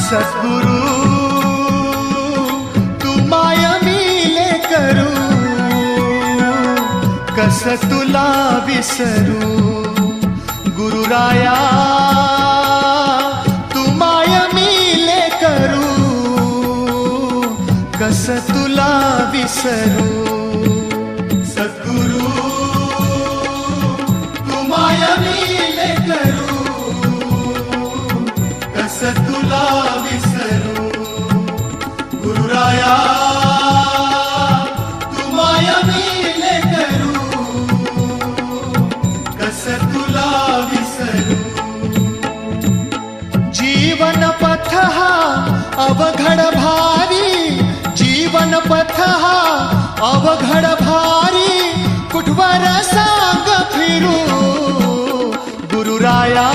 सद्गुरु तू माय मिले करू, कस तुला विसरू. गुरुराया तू माय मिले करू, कस तुला विसरू. सद्गुरु तू माय मिले करू, कस तुला विसरू. गुरुराया तू माय मिले करू, कस तुला विसरू. जीवन पथ हा अवघड भारी, जीवन पथ हा अवघड भारी, कुठवर सांग फिरू. गुरुराया